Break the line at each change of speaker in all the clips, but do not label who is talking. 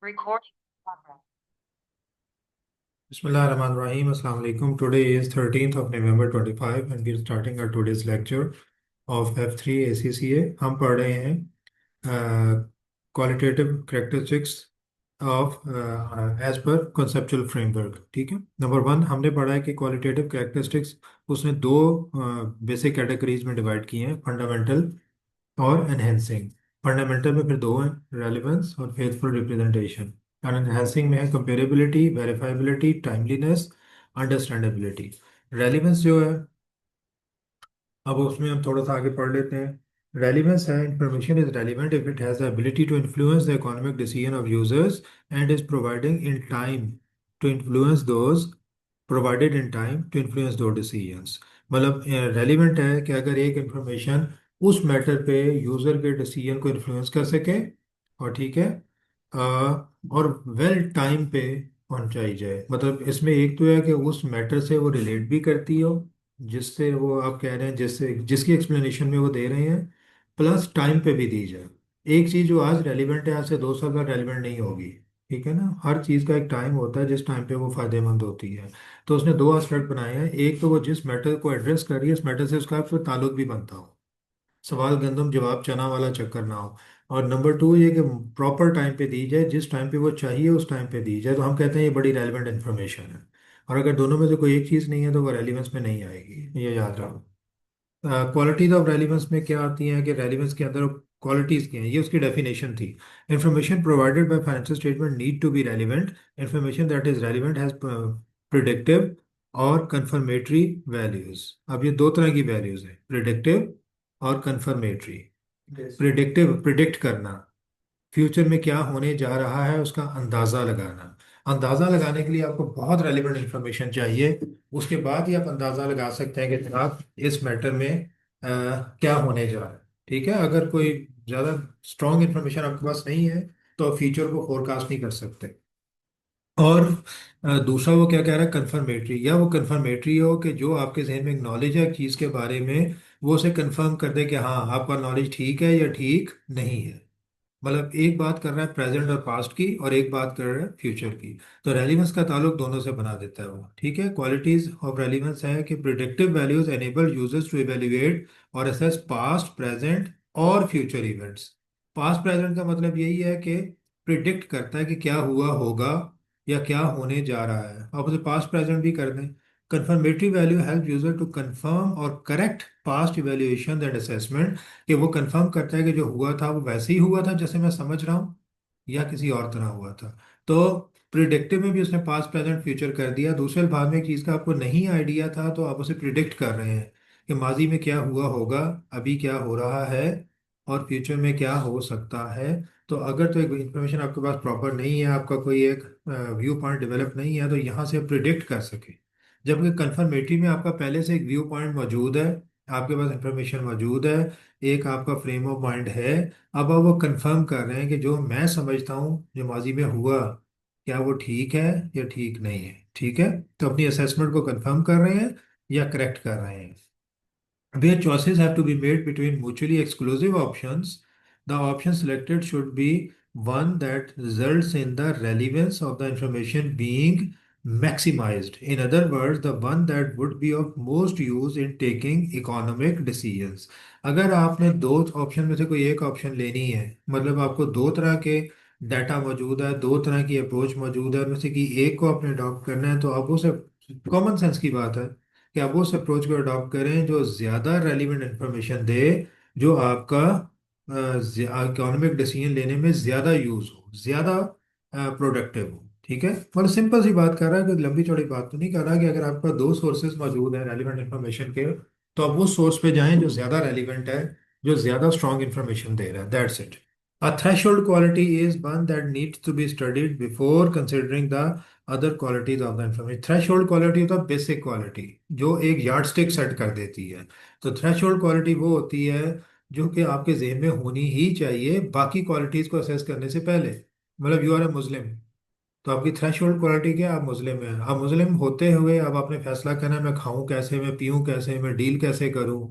Recording progress.
Bismillahirrahmanirrahim. Assalamu alaikum. Today is 13th of November 25 and we are starting our today's lecture of F3 ACCA. हम पढ़ रहे हैं qualitative characteristics of as per conceptual framework. ठीक है, number one हमने पढ़ा है कि qualitative characteristics उसने दो बेसिक कैटेगरीज में डिवाइड किए हैं, फंडामेंटल और एनहेंसिंग। फंडामेंटल में फिर दो हैं, रेलिवेंस और फेथफुल रिप्रेजेंटेशन। और एनहेंसिंग में है comparability, verifiability, timeliness, understandability. Relevance जो है, अब उसमें हम थोड़ा सा आगे पढ़ लेते हैं। रेलिवेंस है, information is relevant if it has the ability to influence the economic decision of users and is providing in time to influence those provided in time to influence those decisions. मतलब relevant है कि अगर एक information उस matter पे user के decision को influence कर सके, और ठीक है, और वेल टाइम पे पहुंचाई जाए। मतलब इसमें एक तो है कि उस मैटर से वो रिलेट भी करती हो, जिससे वो आप कह रहे हैं, जिससे जिसकी एक्सप्लेनेशन में वो दे रहे हैं, प्लस टाइम पे भी दी जाए। एक चीज़ जो आज रेलिवेंट है, आज से 2 साल बाद रेलिवेंट नहीं होगी। ठीक है ना, हर चीज़ का एक टाइम होता है जिस टाइम पे वो फायदेमंद होती है। तो उसने दो एस्पेक्ट बनाए हैं, एक तो वो जिस मैटर को एड्रेस कर रही है, उस मैटर से उसका कोई ताल्लुक भी बनता हो, सवाल गंदम जवाब चना वाला चक्कर ना हो। और नंबर टू ये कि प्रॉपर टाइम पे दी जाए, जिस टाइम पे वो चाहिए उस टाइम पे दी जाए, तो हम कहते हैं ये बड़ी रेलिवेंट इन्फॉर्मेशन है। और अगर दोनों में से कोई एक चीज़ नहीं है तो वो रेलिवेंस में नहीं आएगी, ये याद रखो। क्वालिटीज ऑफ रेलिवेंस में क्या आती हैं कि रेलिवेंस के अंदर क्वालिटीज क्या हैं, ये उसकी डेफिनेशन थी। Information provided by financial statement need to be relevant. Information that is relevant has predictive और कंफर्मेटरी वैल्यूज। अब ये दो तरह की वैल्यूज हैं, प्रिडिक्टिव और कंफर्मेटरी। प्रिडिक्टिव, प्रिडिक्ट करना, फ्यूचर में क्या होने जा रहा है उसका अंदाज़ा लगाना। अंदाज़ा लगाने के लिए आपको बहुत रेलिवेंट इंफॉर्मेशन चाहिए, उसके बाद ही आप अंदाज़ा लगा सकते हैं कि जनाब इस मैटर में क्या होने जा रहा है। ठीक है, अगर कोई ज़्यादा स्ट्रॉन्ग इंफॉर्मेशन आपके पास नहीं है तो आप फ्यूचर को फोरकास्ट नहीं कर सकते। और दूसरा वो क्या कह रहा है, कंफर्मेटरी, या वो कंफर्मेटरी हो कि जो आपके जहन में एक नॉलेज है चीज़ के बारे में, वो उसे कंफर्म कर दे कि हाँ आपका नॉलेज ठीक है या ठीक नहीं है। मतलब एक बात कर रहा है प्रेजेंट और पास्ट की, और एक बात कर रहा है फ्यूचर की। तो रेलिवेंस का ताल्लुक दोनों से बना देता है वो। ठीक है, क्वालिटीज ऑफ रेलिवेंस है कि predictive values enable users to evaluate और असेस पास्ट, प्रेजेंट और फ्यूचर इवेंट्स। पास्ट प्रेजेंट का मतलब यही है कि प्रिडिक्ट करता है कि क्या हुआ होगा या क्या होने जा रहा है, आप उसे पास्ट प्रेजेंट भी कर दें। Confirmatory value help user to confirm और correct past evaluation and assessment, कि वो कंफर्म करता है कि जो हुआ था वो वैसे ही हुआ था जैसे मैं समझ रहा हूँ, या किसी और तरह हुआ था। तो प्रिडिक्टिव में भी उसने पास्ट प्रेजेंट फ्यूचर कर दिया। दूसरे भाग में एक चीज़ का आपको नहीं आइडिया था तो आप उसे प्रिडिक्ट कर रहे हैं कि माजी में क्या हुआ होगा, अभी क्या हो रहा है, और फ्यूचर में क्या हो सकता है। तो अगर तो एक इन्फॉर्मेशन आपके पास प्रॉपर नहीं है, आपका कोई एक व्यू पॉइंट डेवलप नहीं है, तो यहाँ से प्रिडिक्ट कर सके। जबकि कंफर्मेटरी में आपका पहले से एक व्यू पॉइंट मौजूद है, आपके पास इंफॉर्मेशन मौजूद है, एक आपका फ्रेम ऑफ माइंड है। अब आप वो कंफर्म कर रहे हैं कि जो मैं समझता हूँ जो माजी में हुआ, क्या वो ठीक है या ठीक नहीं है। ठीक है, तो अपनी असेसमेंट को कंफर्म कर रहे हैं या करेक्ट कर रहे हैं। Where choices have to be made between mutually exclusive options, the option selected should be one that results in the relevance of the information being maximized. In other words, the one that would be of most use in taking economic decisions. अगर आपने दो option में से कोई एक option लेनी है, मतलब आपको दो तरह के डाटा मौजूद है, दो तरह की अप्रोच मौजूद है, उनमें से कि एक को आपने अडॉप्ट करना है, तो आप उसे, कॉमन सेंस की बात है कि आप उस अप्रोच को अडॉप्ट करें जो ज़्यादा रेलिवेंट इंफॉर्मेशन दे, जो आपका इकोनॉमिक डिसीजन लेने में ज़्यादा यूज़ हो, ज़्यादा प्रोडक्टिव हो। ठीक है, मतलब सिंपल सी बात कर रहा है, कोई लंबी चौड़ी बात तो नहीं कर रहा कि अगर आपका दो सोर्सेज मौजूद हैं रेलिवेंट इंफॉर्मेशन के, तो आप उस सोर्स पे जाएं जो ज़्यादा रेलिवेंट है, जो ज़्यादा स्ट्रॉन्ग इंफॉर्मेशन दे रहा है, that's it. A threshold quality is one that needs to be studied before considering the other qualities of the information. Threshold quality होता है बेसिक क्वालिटी, जो एक यार्ड स्टिक सेट कर देती है। तो थ्रेशोल्ड क्वालिटी वो होती है जो कि आपके जहन में होनी ही चाहिए बाकी क्वालिटीज को असेस करने से पहले। मतलब यू आर ए मुस्लिम, तो आपकी थ्रेशोल्ड क्वालिटी क्या है, आप मुस्लिम हैं। आप मुस्लिम होते हुए अब आपने फैसला करना है मैं खाऊं कैसे, मैं पीऊं कैसे, मैं डील कैसे करूं,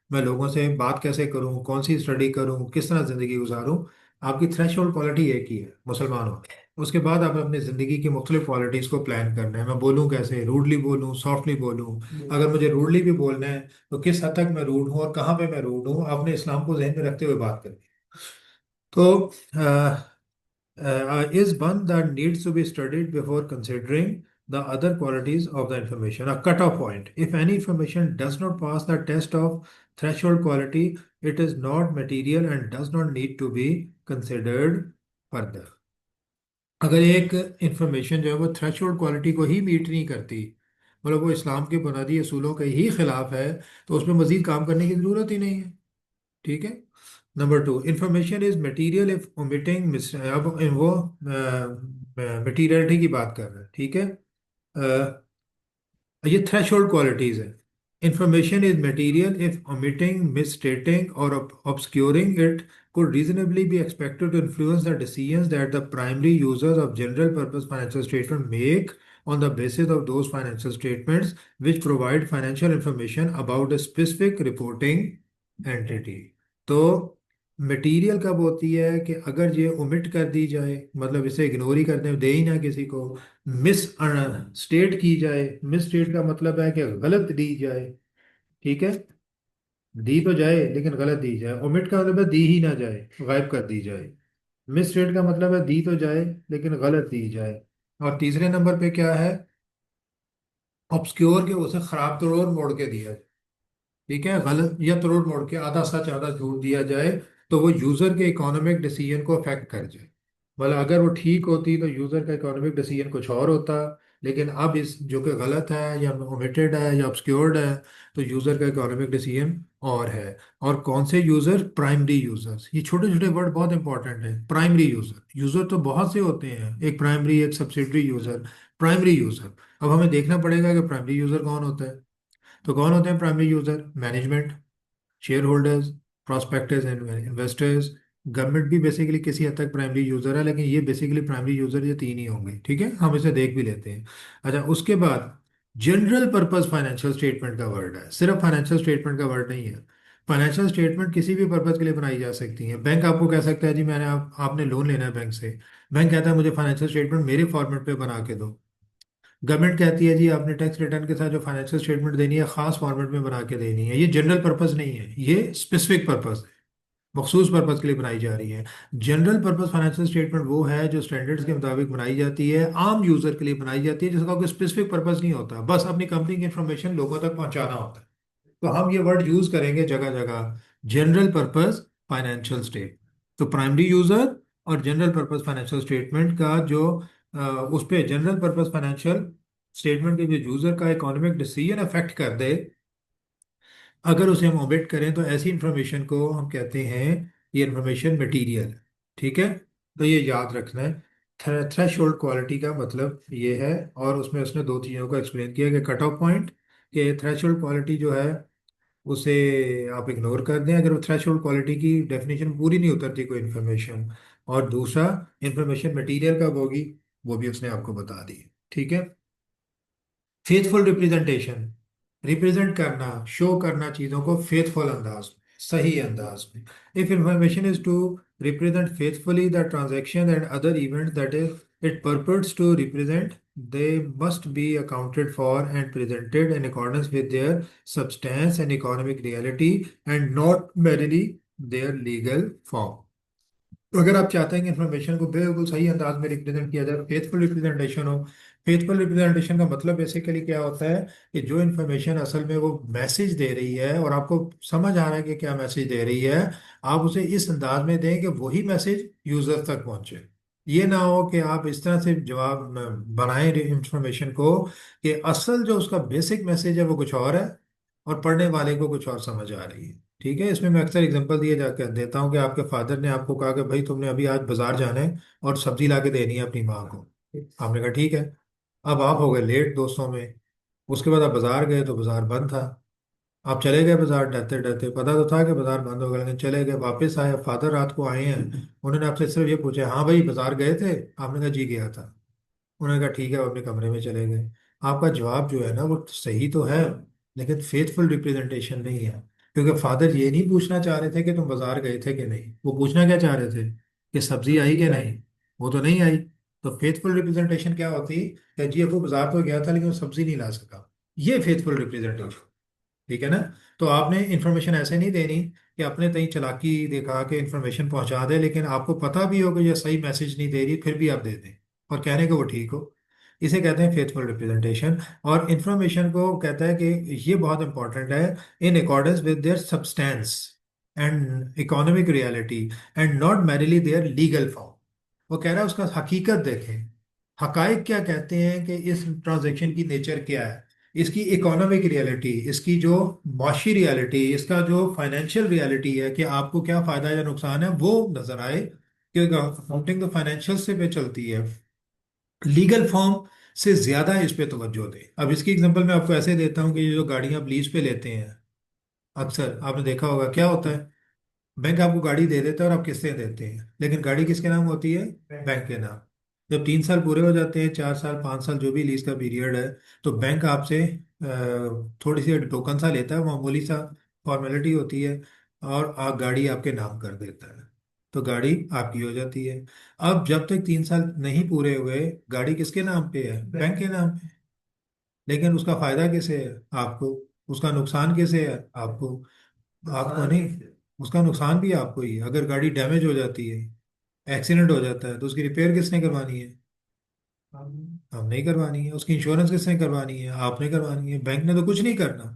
मैं लोगों से बात कैसे करूं, कौन सी स्टडी करूं, किस तरह जिंदगी गुजारूं। आपकी थ्रेशोल्ड क्वालिटी एक ही है, मुसलमान हो। उसके बाद आप अपनी ज़िंदगी की मुख्तलिफ क्वालिटीज़ को प्लान करना है। मैं बोलूँ कैसे, रूडली बोलूँ, सॉफ्टली बोलूँ। अगर मुझे रूडली भी बोलना है तो किस हद तक मैं रूड हूँ और कहाँ पे मैं रूड हूँ, आपने इस्लाम को जहन में रखते हुए बात करनी है। तो is one that needs to be studied before considering the other qualities of the information. A cutoff point. If any information does not pass the test of threshold quality, it is not material and does not need to be considered further. अगर एक information जो है वो threshold quality को ही meet नहीं करती, मतलब वो इस्लाम के बुनियादी असूलों के ही खिलाफ है, तो उसमें मजीद काम करने की ज़रूरत ही नहीं है। ठीक है। Number two, information is material if omitting. अब वो मटीरियलिटी की बात कर रहे हैं। ठीक है। ये थ्रेशोल्ड क्वालिटीज है। Information is material if omitting, misstating or obscuring it could reasonably be expected to influence the decisions that the primary users of general purpose financial statement make on the basis of those financial statements which provide financial information about a specific reporting entity. तो material कब होती है कि अगर ये omit कर दी जाए, मतलब इसे इग्नोर ही कर दें, दे ही ना किसी को। मिस स्टेट की जाए, मिस स्टेट का मतलब है कि गलत दी जाए। ठीक है। दी तो जाए लेकिन गलत दी जाए। ओमिट का मतलब है दी ही ना जाए, गायब कर दी जाए। मिस स्टेट का मतलब है दी तो जाए लेकिन गलत दी जाए। और तीसरे नंबर पे क्या है? ऑब्सक्योर, के उसे खराब तौर मोड़ के दिया जाए। ठीक है, गलत या तरोड़ मोड़ के आधा सच आधा झूठ दिया जाए, तो वो यूजर के इकोनॉमिक डिसीजन को अफेक्ट कर जाए। मतलब अगर वो ठीक होती तो यूजर का इकोनॉमिक डिसीजन कुछ और होता, लेकिन अब इस जो कि गलत है या ओमिटेड है या ऑब्सक्योर्ड है, तो यूजर का इकोनॉमिक डिसीजन और है। और कौन से यूजर? Primary users. ये छोटे छोटे वर्ड बहुत इंपॉर्टेंट है। प्राइमरी यूजर, यूजर तो बहुत से होते हैं, एक प्राइमरी एक सब्सिडरी यूजर। प्राइमरी यूजर, अब हमें देखना पड़ेगा कि प्राइमरी यूजर कौन होता है। तो कौन होते हैं primary user? Management, shareholders, prospectors and investors. Government भी बेसिकली किसी हद तक प्राइमरी यूजर है, लेकिन ये बेसिकली प्राइमरी यूजर ये तीन ही होंगे। ठीक है, हम इसे देख भी लेते हैं। अच्छा, उसके बाद जनरल पर्पस फाइनेंशियल स्टेटमेंट का वर्ड है, सिर्फ फाइनेंशियल स्टेटमेंट का वर्ड नहीं है। फाइनेंशियल स्टेटमेंट किसी भी पर्पस के लिए बनाई जा सकती है। बैंक आपको कह सकता है जी मैंने आपने लोन लेना है बैंक से। बैंक कहता है मुझे फाइनेंशियल स्टेटमेंट मेरे फॉर्मेट पे बना के दो। गवर्नमेंट कहती है जी आपने टैक्स रिटर्न के साथ जो फाइनेंशियल स्टेटमेंट देनी है खास फॉर्मेट में बना के देनी है। ये जनरल पर्पस नहीं है, ये स्पेसिफिक पर्पस है, मखसूस पर्पस के लिए बनाई जा रही है। जनरल पर्पस फाइनेंशियल स्टेटमेंट वो है जो स्टैंडर्ड्स के मुताबिक बनाई जाती है, आम यूजर के लिए बनाई जाती है, जिसका कोई स्पेसिफिक पर्पस नहीं होता, बस अपनी कंपनी की इंफॉर्मेशन लोगों तक पहुंचाना होता है। तो हम ये वर्ड यूज करेंगे जगह जगह, जनरल पर्पस फाइनेंशियल स्टेट। तो प्राइमरी यूजर और जनरल पर्पस फाइनेंशियल स्टेटमेंट का जो उस पे जनरल पर्पस फाइनेंशियल स्टेटमेंट के जो यूजर का इकोनॉमिक डिसीजन अफेक्ट कर दे, अगर उसे हम ओमिट करें तो ऐसी इंफॉर्मेशन को हम कहते हैं ये इंफॉर्मेशन मटीरियल है। ठीक है। तो ये याद रखना है। थ्रेशोल्ड क्वालिटी का मतलब ये है। और उसमें उसने दो चीज़ों को एक्सप्लेन किया कि कट ऑफ पॉइंट, कि थ्रेशोल्ड क्वालिटी जो है उसे आप इग्नोर कर दें अगर वो थ्रेशोल्ड क्वालिटी की डेफिनेशन पूरी नहीं उतरती कोई इन्फॉर्मेशन। और दूसरा, इंफॉर्मेशन मटेरियल कब होगी, वो भी उसने आपको बता दी। ठीक है। फेथफुल रिप्रेजेंटेशन, रिप्रेजेंट करना, शो करना चीज़ों को फेथफुल अंदाज में, सही अंदाज में। If information is to represent faithfully the transaction and other events that is it purports to represent, they must be accounted for and presented in accordance with their substance and economic reality and not merely their legal form. तो अगर आप चाहते हैं कि information को बिल्कुल सही अंदाज में रिप्रेजेंट किया जाए, फेथफुल रिप्रेजेंटेशन हो। फेथफुल रिप्रेजेंटेशन का मतलब बेसिकली क्या होता है कि जो इंफॉर्मेशन असल में वो मैसेज दे रही है और आपको समझ आ रहा है कि क्या मैसेज दे रही है, आप उसे इस अंदाज में दें कि वही मैसेज यूजर तक पहुंचे। ये ना हो कि आप इस तरह से जवाब बनाएं इंफॉर्मेशन को कि असल जो उसका बेसिक मैसेज है वो कुछ और है और पढ़ने वाले को कुछ और समझ आ रही है। ठीक है। इसमें मैं अक्सर एग्जांपल दिए जाकर देता हूँ कि आपके फादर ने आपको कहा कि भाई तुमने अभी आज बाजार जाना है और सब्जी ला के देनी है अपनी माँ को। आपने कहा ठीक है। अब आप हो गए लेट दोस्तों में। उसके बाद आप बाजार गए तो बाजार बंद था। आप चले गए बाजार डरते डरते, पता तो था कि बाजार बंद हो गया, लेकिन चले गए, वापस आए, फादर रात को आए हैं। उन्होंने आपसे सिर्फ ये पूछा, हाँ भाई बाजार गए थे? आपने कहा जी गया था। उन्होंने कहा ठीक है, वो अपने कमरे में चले गए। आपका जवाब जो है ना वो सही तो है, लेकिन फेथफुल रिप्रेजेंटेशन नहीं है। क्योंकि फादर ये नहीं पूछना चाह रहे थे कि तुम बाजार गए थे कि नहीं, वो पूछना क्या चाह रहे थे कि सब्जी आई कि नहीं। वो तो नहीं आई। तो फेथफुल रिप्रेजेंटेशन क्या होती है कि जी वो बाजार तो गया था लेकिन वो सब्जी नहीं ला सका, ये फेथफुल रिप्रेजेंटेशन। ठीक है ना। तो आपने इंफॉर्मेशन ऐसे नहीं देनी कि अपने तई चालाकी दिखा के इंफॉर्मेशन पहुंचा दे, लेकिन आपको पता भी हो कि ये सही मैसेज नहीं दे रही, फिर भी आप दे दें और कह रहे हैं कि वो ठीक हो। इसे कहते हैं फेथफुल रिप्रेजेंटेशन। और इंफॉर्मेशन को कहता है कि ये बहुत इंपॉर्टेंट है, in accordance with their substance and economic reality and not merrily their legal form. वो कह रहा है उसका हकीकत देखें, हकाइक क्या कहते हैं कि इस ट्रांजैक्शन की नेचर क्या है, इसकी इकोनॉमिक रियलिटी, इसकी जो माशी रियलिटी, इसका जो फाइनेंशियल रियलिटी है कि आपको क्या फायदा या नुकसान है वो नजर आए, क्योंकि अकाउंटिंग तो फाइनेंशियल से पे चलती है। लीगल फॉर्म से ज्यादा इस पे तवज्जो दें। अब इसकी एग्जांपल मैं आपको ऐसे देता हूँ कि ये जो गाड़ियां आप लीज पे लेते हैं, अक्सर आपने देखा होगा क्या होता है, बैंक आपको गाड़ी दे देता है और आप किस्तें देते हैं, लेकिन गाड़ी किसके नाम होती है? बैंक के नाम। जब 3 साल पूरे हो जाते हैं, 4 साल 5 साल जो भी लीज का पीरियड है, तो बैंक आपसे थोड़ी सी टोकन सा लेता है, मामूली सा फॉर्मेलिटी होती है, और गाड़ी आपके नाम कर देता है, तो गाड़ी आपकी हो जाती है। अब जब तक 3 साल नहीं पूरे हुए, गाड़ी किसके नाम पे है? बैंक के नाम पे। लेकिन उसका फायदा किसे है? आपको। उसका नुकसान किसे है? आपको। आपको नहीं, उसका नुकसान भी आपको ही है। अगर गाड़ी डैमेज हो जाती है, एक्सीडेंट हो जाता है, तो उसकी रिपेयर किसने करवानी है? हम नहीं करवानी है। उसकी इंश्योरेंस किसने करवानी है? आपने करवानी है। बैंक ने तो कुछ नहीं करना।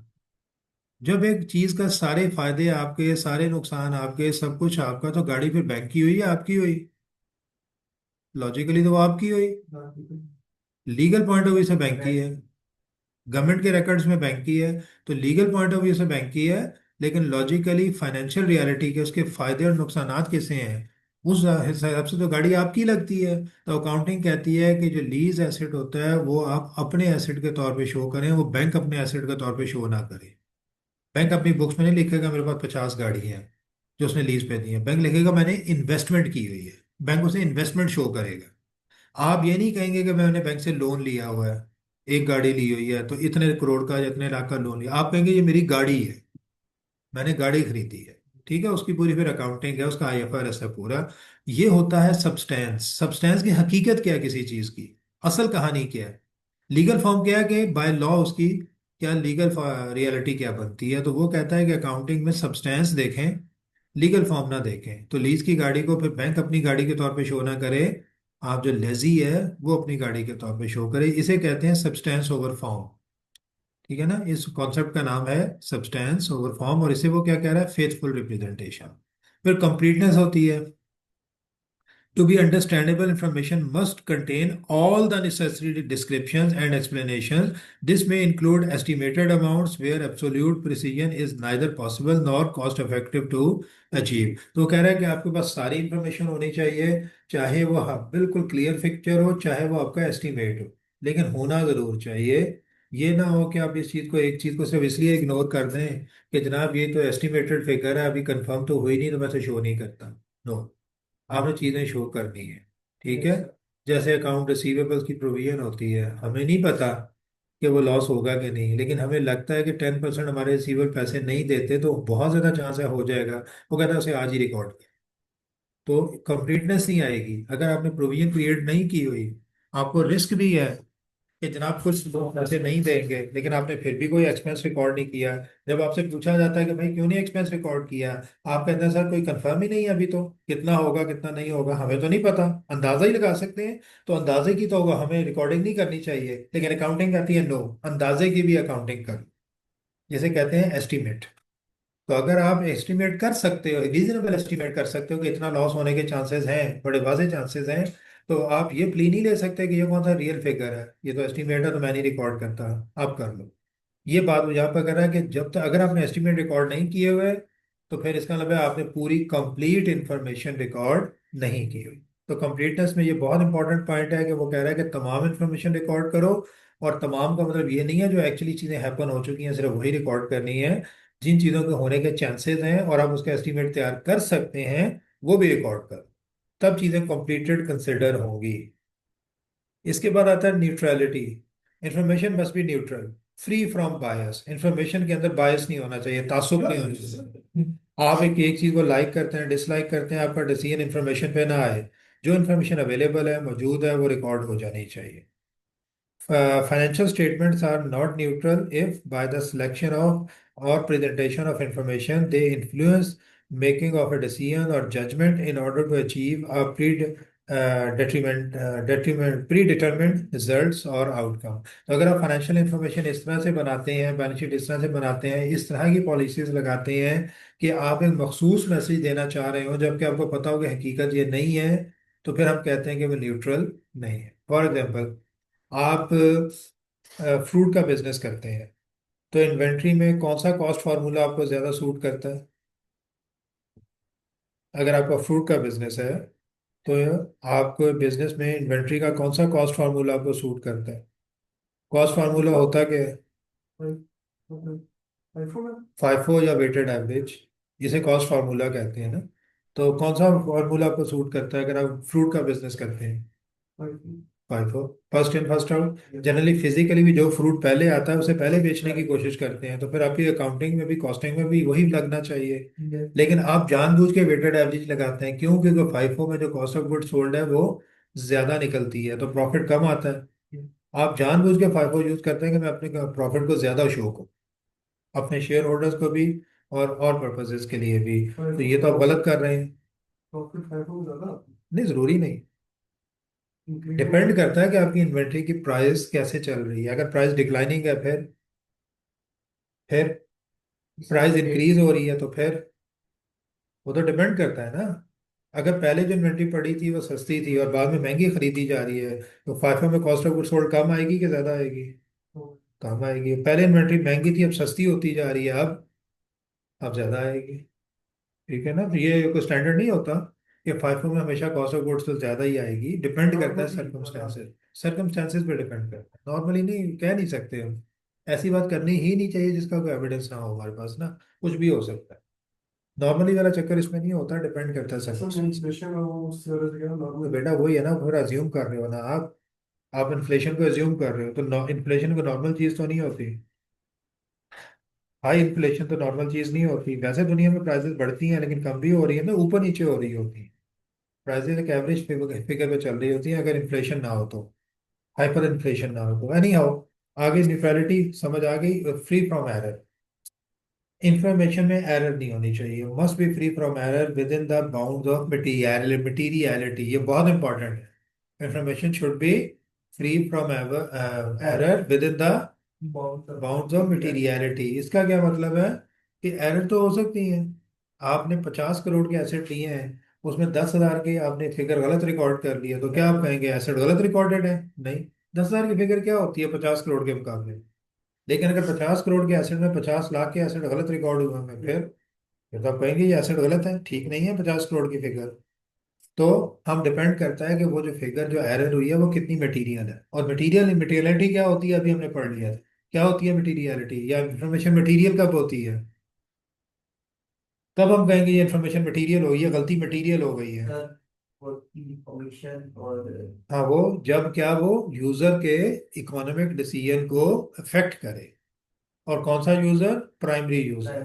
जब एक चीज का सारे फायदे आपके, सारे नुकसान आपके, सब कुछ आपका, तो गाड़ी फिर बैंक की हुई या आपकी हुई? लॉजिकली तो वो आपकी हुई। लीगल पॉइंट ऑफ व्यू से बैंक की है, गवर्नमेंट के रिकॉर्ड्स में बैंक की है, तो लीगल पॉइंट ऑफ व्यू से बैंक की है। लेकिन लॉजिकली फाइनेंशियल रियलिटी के उसके फायदे और नुकसानात किसे हैं, उस हिसाब से तो गाड़ी आपकी लगती है। तो अकाउंटिंग कहती है कि जो लीज एसेट होता है वो आप अपने एसेट के तौर पे शो करें, वो बैंक अपने एसेट के तौर पे शो ना करे। बैंक अपनी बुक्स में नहीं लिखेगा मेरे पास 50 गाड़ी हैं जो उसने लीज पे दी है, बैंक लिखेगा मैंने इन्वेस्टमेंट की हुई है। बैंक उसे इन्वेस्टमेंट शो करेगा। आप ये नहीं कहेंगे कि मैंने बैंक से लोन लिया हुआ है, एक गाड़ी ली हुई है तो इतने करोड़ का या इतने लाख का लोन लिया, आप कहेंगे ये मेरी गाड़ी है, मैंने गाड़ी खरीदी है। ठीक है, उसकी पूरी फिर अकाउंटिंग है, उसका आईएफआरएस है पूरा। ये होता है सब्सटेंस। सब्सटेंस की हकीकत क्या है किसी चीज की, असल कहानी क्या है। लीगल फॉर्म क्या है कि बाय लॉ उसकी क्या लीगल रियलिटी क्या बनती है, तो वो कहता है कि अकाउंटिंग में सब्सटेंस देखें, लीगल फॉर्म ना देखें। तो लीज की गाड़ी को फिर बैंक अपनी गाड़ी के तौर पे शो ना करे, आप जो लेजी है वो अपनी गाड़ी के तौर पे शो करे। इसे कहते हैं सब्सटेंस ओवर फॉर्म। ठीक है ना, इस कॉन्सेप्ट का नाम है सब्सटेंस ओवर फॉर्म, और इसे वो क्या कह रहा है? Faithful representation. फिर कंप्लीटनेस होती है। To be understandable, information must contain all the necessary descriptions and explanations. This may include estimated amounts where absolute precision is neither possible nor cost effective to achieve. तो वो कह रहा है कि आपके पास सारी इंफॉर्मेशन होनी चाहिए, चाहे वो बिल्कुल क्लियर पिक्चर हो, चाहे वो आपका एस्टिमेट हो, लेकिन होना जरूर चाहिए। ये ना हो कि आप इस चीज को, एक चीज को सिर्फ इसलिए इग्नोर कर दें कि जनाब ये तो एस्टिमेटेड फिगर है, अभी कंफर्म तो हुई नहीं, तो मैं तो शो नहीं करता। नो, आपने चीजें शो करनी है। ठीक है। जैसे अकाउंट रिसीवेबल्स की प्रोविजन होती है, हमें नहीं पता कि वो लॉस होगा कि नहीं, लेकिन हमें लगता है कि 10% हमारे रिसीवेबल पैसे नहीं देते तो बहुत ज्यादा चांस है हो जाएगा, वो कहता है उसे आज ही रिकॉर्ड कर। तो कंप्लीटनेस नहीं आएगी अगर आपने प्रोविजन क्रिएट नहीं की हुई। आपको रिस्क भी है कि जनाब कुछ लोग पैसे नहीं देंगे, लेकिन आपने फिर भी कोई एक्सपेंस रिकॉर्ड नहीं किया। जब आपसे पूछा जाता है कि भाई क्यों नहीं एक्सपेंस रिकॉर्ड किया, आप कहते हैं सर कोई कंफर्म ही नहीं है, अभी तो कितना होगा कितना नहीं होगा हमें तो नहीं पता, अंदाजा ही लगा सकते हैं। तो अंदाजे की तो होगा, हमें रिकॉर्डिंग नहीं करनी चाहिए, लेकिन अकाउंटिंग कहती है नो, अंदाजे की भी अकाउंटिंग कर, जिसे कहते हैं एस्टिमेट। तो अगर आप एस्टिमेट कर सकते हो, रीजनेबल एस्टिमेट कर सकते हो कि इतना लॉस होने के चांसेस हैं, बड़े वाजे चांसेस हैं, तो आप ये प्ली नहीं ले सकते कि ये कौन सा रियल फिगर है, ये तो एस्टिमेट है तो मैं नहीं रिकॉर्ड करता, आप कर लो। ये बात यहाँ पर कर रहा है कि जब तक अगर आपने एस्टिमेट रिकॉर्ड नहीं किए हुए, तो फिर इसका मतलब है आपने पूरी कंप्लीट इंफॉर्मेशन रिकॉर्ड नहीं की हुई। तो कंप्लीटनेस में ये बहुत इंपॉर्टेंट पॉइंट है कि वो कह रहा है कि तमाम इंफॉर्मेशन रिकॉर्ड करो। और तमाम का मतलब ये नहीं है जो एक्चुअली चीज़ें हैपन हो चुकी हैं सिर्फ वही रिकॉर्ड करनी है, जिन चीज़ों के होने के चांसेस हैं और आप उसका एस्टिमेट तैयार कर सकते हैं वो भी रिकॉर्ड करो, तब चीज़ें कंप्लीटेड कंसिडर होंगी। इसके बाद आता है neutrality. Information must be neutral, free from bias. Information के अंदर बायस नहीं होना चाहिए, तासुब नहीं होना चाहिए। आप एक एक चीज को लाइक करते हैं, डिसलाइक करते हैं, आपका डिसीजन इंफॉर्मेशन पे ना आए, जो इन्फॉर्मेशन अवेलेबल है, मौजूद है, वो रिकॉर्ड हो जानी चाहिए। Financial statements are not neutral if, by the selection of or presentation of information, they influence making of a decision or judgment in order to achieve a predetermined results or outcome। तो अगर आप financial information इस तरह से बनाते हैं, balance sheet इस तरह से बनाते हैं, इस तरह की पॉलिसीज लगाते हैं कि आप एक मखसूस मैसेज देना चाह रहे हो जबकि आपको पता हो कि हकीकत ये नहीं है, तो फिर हम कहते हैं कि वो न्यूट्रल नहीं है। फॉर एग्जाम्पल, आप फ्रूट का बिजनेस करते हैं, तो इन्वेंट्री में कौन सा कॉस्ट फार्मूला आपको ज़्यादा सूट करता है? अगर आपका फ्रूट का बिजनेस है तो आपको बिजनेस में इन्वेंट्री का कौन सा कॉस्ट फार्मूला आपको सूट करता है? कॉस्ट फार्मूला होता क्या है? फाइफो या वेटेड एवरेज, जिसे कॉस्ट फार्मूला कहते हैं ना। तो कौन सा फार्मूला आपको सूट करता है अगर आप फ्रूट का बिजनेस करते हैं? FIFO. First in first out. Generally physically भी जो फ्रूट पहले आता है उसे पहले बेचने की कोशिश करते हैं, तो फिर आपकी अकाउंटिंग में भी, कॉस्टिंग में भी वही लगना चाहिए। लेकिन आप जानबूझ के वेटेड एवरेज लगाते हैं, क्यों? क्योंकि फाइफो में जो कॉस्ट ऑफ गुड सोल्ड है वो ज्यादा निकलती है, तो प्रॉफिट कम आता है। आप जानबूझ के फाइफो यूज करते हैं कि मैं अपने प्रॉफिट को ज्यादा शो करूं, अपने शेयर होल्डर्स को भी और पर्पसेस के लिए भी। तो ये तो आप गलत कर रहे हैं। प्रॉफिट फाइफो ज्यादा नहीं, जरूरी नहीं। डिपेंड करता है कि आपकी इन्वेंट्री की प्राइस कैसे चल रही है। अगर प्राइस डिक्लाइनिंग है, फिर प्राइस इंक्रीज हो रही है, तो फिर वो तो डिपेंड करता है ना। अगर पहले जो इन्वेंट्री पड़ी थी वो सस्ती थी और बाद में महंगी खरीदी जा रही है, तो फाइफा में कॉस्ट ऑफ गुड्स सोल्ड कम आएगी कि ज्यादा आएगी? कम आएगी। पहले इन्वेंट्री महंगी थी, अब सस्ती होती जा रही है, अब ज्यादा आएगी। ठीक है ना। तो ये कोई स्टैंडर्ड नहीं होता कि फाइफो में हमेशा कॉस्ट ऑफ गुड्स तो ज्यादा ही आएगी। डिपेंड करता है सर्कमस्टेंसेस, सर्कमस्टेंसेस पे डिपेंड करता है। नॉर्मली नहीं कह नहीं सकते हम। ऐसी बात करनी ही नहीं चाहिए जिसका कोई एविडेंस ना हो हमारे पास ना। कुछ भी हो सकता है। नॉर्मली वाला चक्कर इसमें नहीं होता, डिपेंड करता है सर्कमस्टेंसेस। बेटा वही है ना, फिर अज्यूम कर रहे हो ना आप इन्फ्लेशन को अज्यूम कर रहे हो, तो इन्फ्लेशन को नॉर्मल चीज तो नहीं होती। हाई इन्फ्लेशन तो नॉर्मल चीज नहीं होती। वैसे दुनिया में प्राइसेस बढ़ती हैं लेकिन कम भी हो रही है ना, ऊपर नीचे हो रही होती है। प्राइसेस एक एवरेज फिगर पे चल रही होती है अगर इन्फ्लेशन ना हो तो, हाइपर इन्फ्लेशन ना हो तो। एनी हाउ, आगे न्यूट्रलिटी समझ आ गई। फ्री फ्रॉम एरर, इंफॉर्मेशन में एरर नहीं होनी चाहिए। Must be free from error with in the bounds of materiality. ये बहुत इंपॉर्टेंट है। Information should be free from error with in the bounds of materiality. इसका क्या मतलब है कि एरर तो हो सकती है। आपने 50 करोड़ के एसेट लिए हैं, उसमें 10,000 के आपने फिगर गलत रिकॉर्ड कर लिया, तो क्या आप कहेंगे एसेट गलत रिकॉर्डेड है? नहीं। 10,000 की फिगर क्या होती है 50 करोड़ के मुकाबले? लेकिन अगर 50 करोड़ के एसेट में 50 लाख के एसेट गलत रिकॉर्ड हुए हैं, फिर तो आप कहेंगे ये एसेट गलत है, ठीक नहीं है 50 करोड़ की फिगर। तो हम डिपेंड करता है कि वो जो फिगर जो एरर हुई है वो कितनी मटीरियल है। और मटीरियलिटी क्या होती है अभी हमने पढ़ लिया है। क्या होती है मटीरियलिटी, या इंफॉर्मेशन मटीरियल कब होती है? कब हम कहेंगे ये इंफॉर्मेशन मटीरियल हो गई है, गलती मटीरियल हो गई है? इंफॉर्मेशन और हाँ, वो जब क्या वो यूजर के इकोनॉमिक डिसीजन को अफेक्ट करे। और कौन सा यूजर? Primary user.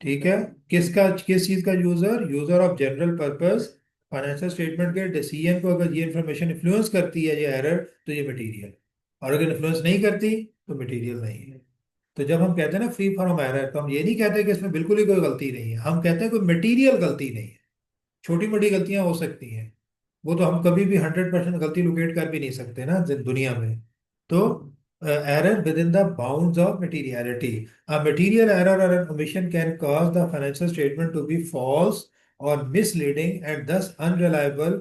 ठीक है। किस चीज का user? User of general purpose financial statement के डिसीजन को अगर ये इंफॉर्मेशन इन्फ्लुएंस करती है, ये एरर, तो ये मटेरियल। और अगर इन्फ्लुएंस नहीं करती तो मटेरियल नहीं है। तो जब हम कहते हैं ना फ्री फ्रॉम एरर, तो हम ये नहीं कहते कि इसमें बिल्कुल ही कोई गलती नहीं है, हम कहते हैं कोई मटेरियल गलती नहीं है। छोटी मोटी गलतियां हो सकती हैं, वो तो हम कभी भी 100% गलती लोकेट कर भी नहीं सकते ना दुनिया में। तो error with in the bounds of materiality. A material error or an omission can cause the financial statement to be false or misleading and thus unreliable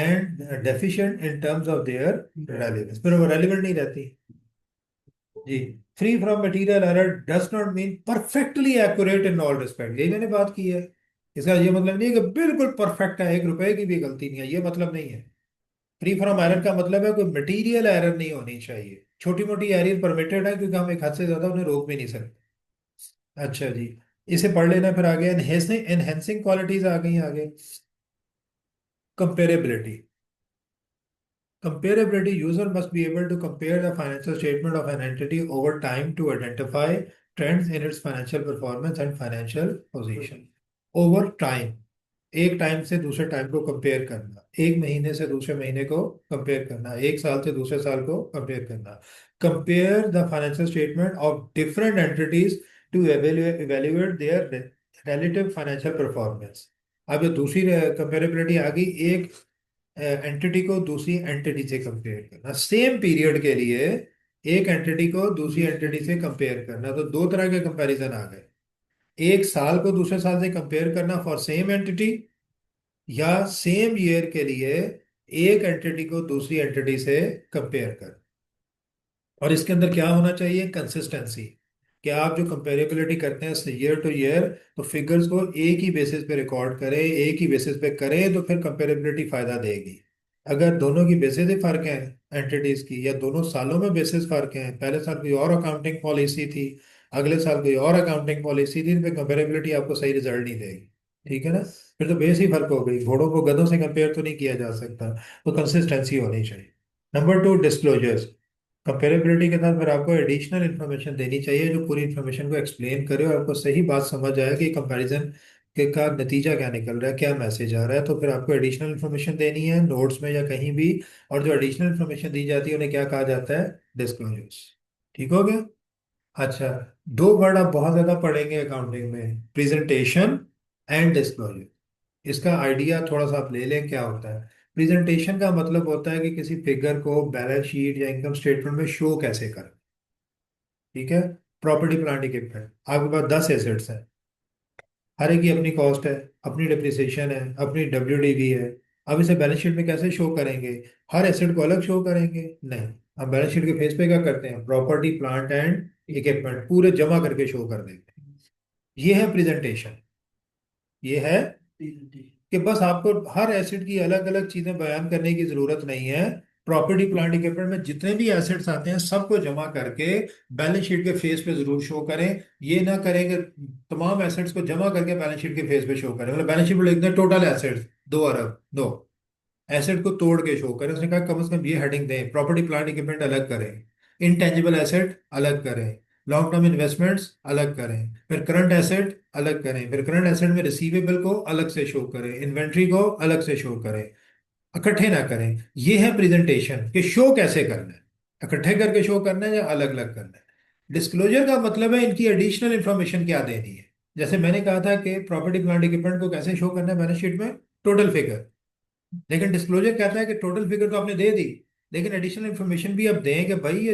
and deficient in terms of their relevance। फिर वो relevant नहीं रहती जी। Free from material error does not mean perfectly accurate in all respect. यही मैंने बात की है। इसका ये मतलब नहीं है कि बिल्कुल परफेक्ट है, 1 रुपए की भी गलती नहीं है, ये मतलब नहीं है। फ्री फ्रॉम एरर का मतलब है कोई मटेरियल एरर नहीं होनी चाहिए। छोटी मोटी एरर परमिटेड है क्योंकि हम एक हद से ज्यादा उन्हें रोक भी नहीं सकते। अच्छा जी, इसे पढ़ लेना। फिर आगे एनहेंसिंग एनहेंसिंग क्वालिटीज आ गई आगे। Comparability. Comparability, user must be able to compare the financial statement of an entity over time to identify trends in its financial performance and financial position. Over time, एक time से दूसरे time को compare करना, एक महीने से दूसरे महीने को कंपेयर करना, एक साल से दूसरे साल को कंपेयर करना। Compare the financial statement of different entities to evaluate their relative financial performance. अब ये दूसरी कंपेरेबिलिटी आ गई, एक एंटिटी को दूसरी एंटिटी से कंपेयर करना सेम पीरियड के लिए, एक एंटिटी को दूसरी एंटिटी से कंपेयर करना। तो दो तरह के कंपैरिजन आ गए, एक साल को दूसरे साल से कंपेयर करना फॉर सेम एंटिटी, या सेम ईयर के लिए एक एंटिटी को दूसरी एंटिटी से कंपेयर कर। और इसके अंदर क्या होना चाहिए, कंसिस्टेंसी। कि आप जो कंपेरेबिलिटी करते हैं ईयर टू ईयर, तो फिगर्स को एक ही बेसिस पे रिकॉर्ड करें, एक ही बेसिस पे करें, तो फिर कंपेरेबिलिटी फायदा देगी। अगर दोनों की बेसिस ही फर्क है एंटिटीज की, या दोनों सालों में बेसिस फर्क है, पहले साल कोई और अकाउंटिंग पॉलिसी थी, अगले साल कोई और अकाउंटिंग पॉलिसी थी, तो फिर कंपेरेबिलिटी आपको सही रिजल्ट नहीं देगी। ठीक है ना, फिर तो बेस ही फर्क हो गई, घोड़ों को गधों से कंपेयर तो नहीं किया जा सकता। तो कंसिस्टेंसी होनी चाहिए। Number two, disclosures. कंपेरेबिलिटी के साथ फिर आपको एडिशनल इन्फॉर्मेशन देनी चाहिए जो पूरी इन्फॉर्मेशन को एक्सप्लेन करे और आपको सही बात समझ आए कि कंपैरिजन के का नतीजा क्या निकल रहा है, क्या मैसेज आ रहा है। तो फिर आपको एडिशनल इन्फॉर्मेशन देनी है नोट्स में या कहीं भी। और जो एडिशनल इन्फॉर्मेशन दी जाती है उन्हें क्या कहा जाता है, डिस्क्लोजर्स। ठीक हो गया। अच्छा, दो वर्ड आप बहुत ज्यादा पढ़ेंगे अकाउंटिंग में, प्रेजेंटेशन एंड डिस्क्लोजर। इसका आइडिया थोड़ा सा आप ले लें क्या होता है। प्रेजेंटेशन का मतलब होता है कि किसी फिगर को बैलेंस शीट या इनकम स्टेटमेंट में शो कैसे करें। ठीक है, प्रॉपर्टी प्लांट इक्विपमेंट, आपके पास 10 एसेट्स हैं, हर एक की अपनी कॉस्ट है, अपनी डिप्रिसिएशन है, अपनी WDV है। अब इसे बैलेंस शीट में कैसे शो करेंगे, हर एसेट को अलग शो करेंगे? नहीं, हम बैलेंस शीट के फेस पे क्या करते हैं, प्रॉपर्टी प्लांट एंड इक्विपमेंट पूरे जमा करके शो कर देते हैं। ये है प्रेजेंटेशन। ये है कि बस आपको हर एसेट की अलग अलग चीजें बयान करने की जरूरत नहीं है। प्रॉपर्टी प्लांट इक्विपमेंट में जितने भी एसेट्स आते हैं सबको जमा करके बैलेंस शीट के फेस पे जरूर शो करें। ये ना करें कि तमाम एसेट्स को जमा करके बैलेंस शीट के फेस पे शो करें, मतलब बैलेंस शीट में लिख दें टोटल एसेट्स 2 अरब, नो, एसेट को तोड़ के शो करें। उसने कहा कम से कम ये हेडिंग दें, प्रॉपर्टी प्लांट इक्विपमेंट अलग करें, इंटेंजिबल एसेट अलग करें, लॉन्ग टर्म इन्वेस्टमेंट्स अलग करें, फिर करंट एसेट अलग करें, फिर करंट एसेट में रिसीवेबल को अलग से शो करें, इन्वेंट्री को अलग से शो करें, इकट्ठे ना करें। ये है प्रेजेंटेशन कि शो कैसे करना है, इकट्ठे करके शो करना है या अलग अलग करना है। डिस्क्लोजर का मतलब है इनकी एडिशनल इंफॉर्मेशन क्या देनी है। जैसे मैंने कहा था कि प्रॉपर्टी प्लांट इक्विपमेंट को कैसे शो करना है बैलेंस शीट में, टोटल फिगर। लेकिन डिस्क्लोजर कहता है कि टोटल फिगर तो आपने दे दी, लेकिन एडिशनल इन्फॉर्मेशन भी आप दें कि भाई ये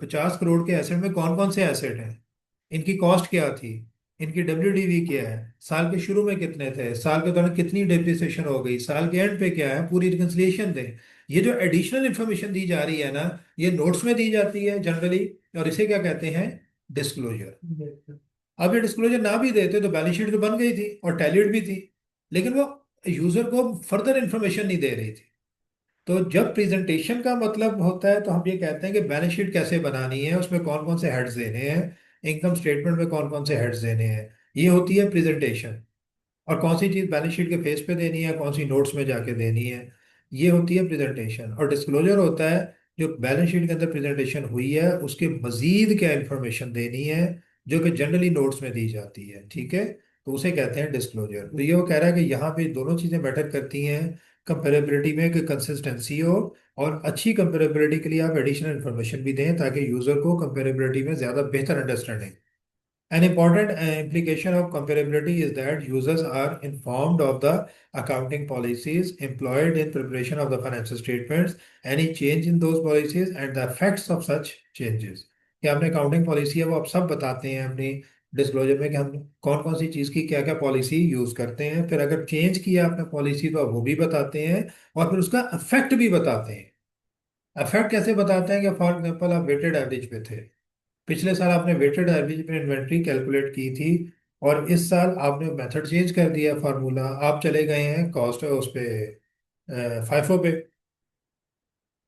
50 करोड़ के एसेट में कौन कौन से एसेट हैं, इनकी कॉस्ट क्या थी, इनकी WDV क्या है, साल के शुरू में कितने थे, साल के दौरान कितनी डिप्रिसिएशन हो गई, साल के एंड पे क्या है, पूरी रिकंसिलिएशन दें। ये जो एडिशनल इन्फॉर्मेशन दी जा रही है ना, ये नोट्स में दी जाती है जनरली, और इसे क्या कहते हैं, डिस्क्लोजर। अब ये डिस्क्लोजर ना भी देते तो बैलेंस शीट तो बन गई थी और टैलीड भी थी, लेकिन वो यूजर को फर्दर इंफॉर्मेशन नहीं दे रही थी। तो जब प्रेजेंटेशन का मतलब होता है तो हम ये कहते हैं कि बैलेंस शीट कैसे बनानी है, उसमें कौन कौन से हेड्स देने हैं, इनकम स्टेटमेंट में कौन कौन से हेड्स देने हैं, ये होती है प्रेजेंटेशन। और कौन सी चीज़ बैलेंस शीट के फेस पे देनी है, कौन सी नोट्स में जाके देनी है, ये होती है प्रेजेंटेशन। और डिस्क्लोजर होता है जो बैलेंस शीट के अंदर प्रेजेंटेशन हुई है उसके मजीद क्या इंफॉर्मेशन देनी है, जो कि जनरली नोट्स में दी जाती है। ठीक है, तो उसे कहते हैं डिस्क्लोजर। तो ये वो कह रहा है कि यहाँ पे दोनों चीज़ें मैटर करती हैं कंपेरेबिलिटी में, कि कंसिस्टेंसी हो, और अच्छी कंपेरेबिलिटी के लिए आप एडिशनल इन्फॉर्मेशन भी दें ताकि यूज़र को कंपेरेबिलिटी में ज़्यादा बेहतर understanding. An important implication of comparability is that users are informed of the accounting policies employed in preparation of the financial statements, any change in those policies, and the effects of such changes. कि आपने accounting policy है वो आप सब बताते हैं अपनी disclosure में कि हम कौन कौन सी चीज़ की क्या क्या पॉलिसी यूज़ करते हैं, फिर अगर चेंज किया आपने पॉलिसी तो आप वो भी बताते हैं, और फिर उसका इफेक्ट भी बताते हैं। इफेक्ट कैसे बताते हैं कि फॉर एग्जाम्पल आप वेटेड एवरेज पे थे, पिछले साल आपने वेटेड एवरेज पे इन्वेंट्री कैलकुलेट की थी, और इस साल आपने मेथड चेंज कर दिया, फार्मूला आप चले गए हैं कॉस्ट उस पे फाइफो पे।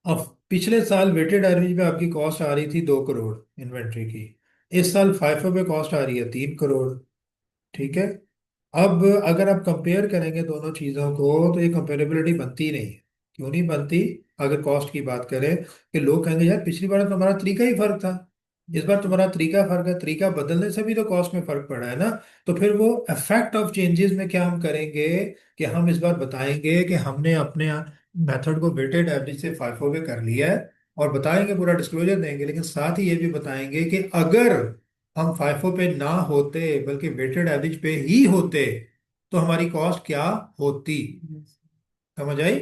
अब पिछले साल वेटेड एवरेज पे आपकी कॉस्ट आ रही थी 2 करोड़ इन्वेंट्री की, इस साल फाइफो पे कॉस्ट आ रही है 3 करोड़। ठीक है, अब अगर आप कंपेयर करेंगे दोनों चीज़ों को तो ये कंपेरेबिलिटी बनती नहीं है। क्यों नहीं बनती, अगर कॉस्ट की बात करें, कि लोग कहेंगे यार पिछली बार तो हमारा तरीका ही फर्क था, इस बार तुम्हारा तरीका फर्क है, तरीका बदलने से भी तो कॉस्ट में फर्क पड़ा है ना। तो फिर वो इफेक्ट ऑफ चेंजेस में क्या हम करेंगे कि हम इस बार बताएंगे कि हमने अपने मेथड को वेटेड एवरेज से फाइफो पे कर लिया है, और बताएंगे, पूरा डिस्क्लोजर देंगे, लेकिन साथ ही ये भी बताएंगे कि अगर हम फाइफो पे ना होते बल्कि वेटेड एवरेज पे ही होते तो हमारी कॉस्ट क्या होती। समझ आई?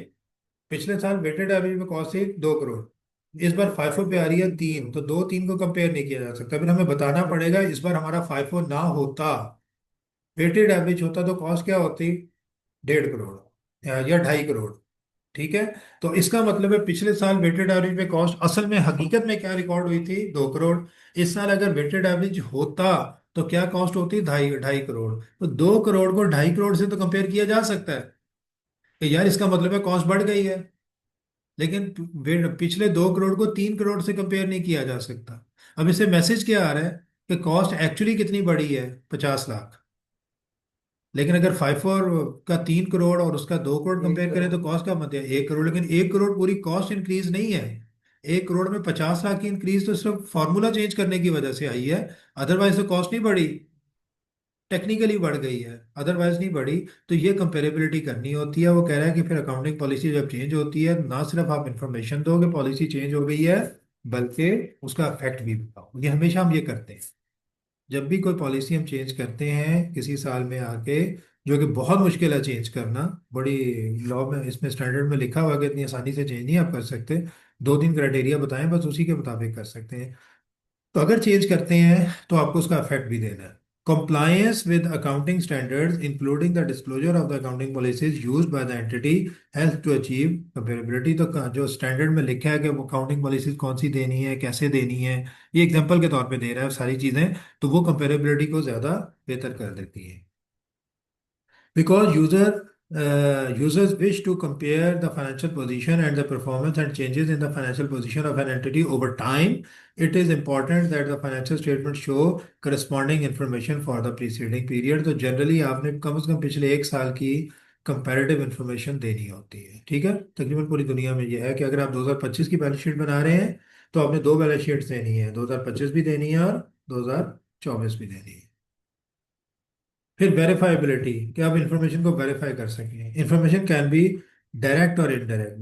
पिछले साल वेटेड एवरेज में कॉस्ट थी 2 करोड़, इस बार फाइफो पे आ रही है 3, तो दो तीन को कंपेयर नहीं किया जा सकता, फिर हमें बताना पड़ेगा इस बार हमारा फाइफो ना होता, वेटेड एवरेज होता तो कॉस्ट क्या होती, 1.5 करोड़ या 2.5 करोड़। ठीक है। तो इसका मतलब है पिछले साल वेटेड एवरेज में कॉस्ट असल में हकीकत में क्या रिकॉर्ड हुई थी, 2 करोड़। इस साल अगर वेटेड एवरेज होता तो क्या कॉस्ट होती, ढाई ढाई करोड़। तो 2 करोड़ को 2.5 करोड़ से तो कंपेयर किया जा सकता है कि यार इसका मतलब है कॉस्ट बढ़ गई है, लेकिन पिछले 2 करोड़ को 3 करोड़ से कंपेयर नहीं किया जा सकता। अब इससे मैसेज क्या आ रहा है कि कॉस्ट एक्चुअली कितनी बढ़ी है, 50 लाख। लेकिन अगर फाइव फोर का 3 करोड़ और उसका 2 करोड़ कंपेयर करें तो कॉस्ट का मतलब 1 करोड़, लेकिन 1 करोड़ पूरी कॉस्ट इंक्रीज नहीं है। 1 करोड़ में 50 लाख की इंक्रीज तो सिर्फ फॉर्मूला चेंज करने की वजह से आई है, अदरवाइज तो कॉस्ट नहीं बढ़ी, टेक्निकली बढ़ गई है, अदरवाइज नहीं बढ़ी। तो ये कंपेरेबिलिटी करनी होती है। वो कह रहा है कि फिर अकाउंटिंग पॉलिसी जब चेंज होती है, ना सिर्फ आप इंफॉर्मेशन दो कि पॉलिसी चेंज हो गई है, बल्कि उसका इफेक्ट भी बताओ। ये हमेशा हम ये करते हैं जब भी कोई पॉलिसी हम चेंज करते हैं किसी साल में आके, जो कि बहुत मुश्किल है चेंज करना। बड़ी लॉ में, इसमें स्टैंडर्ड में लिखा हुआ है कि इतनी आसानी से चेंज नहीं आप कर सकते, 2 3 क्राइटेरिया बताएं बस, उसी के मुताबिक कर सकते हैं। तो अगर चेंज करते हैं तो आपको उसका इफेक्ट भी देना है। Compliance with accounting standards, including the disclosure of the accounting policies used by the entity, helps to achieve comparability। तो जो स्टैंडर्ड में लिखा है कि वो अकाउंटिंग पॉलिसीज कौन सी देनी है, कैसे देनी है, ये एग्जांपल के तौर पे दे रहा है सारी चीजें, तो वो कंपेरेबिलिटी को ज्यादा बेहतर कर देती है। Because users wish to compare the financial position and the performance and changes in the financial position of an entity over time, it is important that the financial statement show corresponding information for the preceding period। तो generally आपने कम से कम पिछले 1 साल की comparative information देनी होती है। ठीक है, तकरीबन पूरी दुनिया में यह है कि अगर आप 2025 की बैलेंस शीट बना रहे हैं तो आपने दो बैलेंस शीट्स देनी है, 2025 भी देनी है और 2024 भी देनी है। फिर वेरीफाइबिलिटी, कि आप इंफॉर्मेशन को वेरीफाई कर सकें। इंफॉर्मेशन कैन बी डायरेक्ट और इनडायरेक्ट।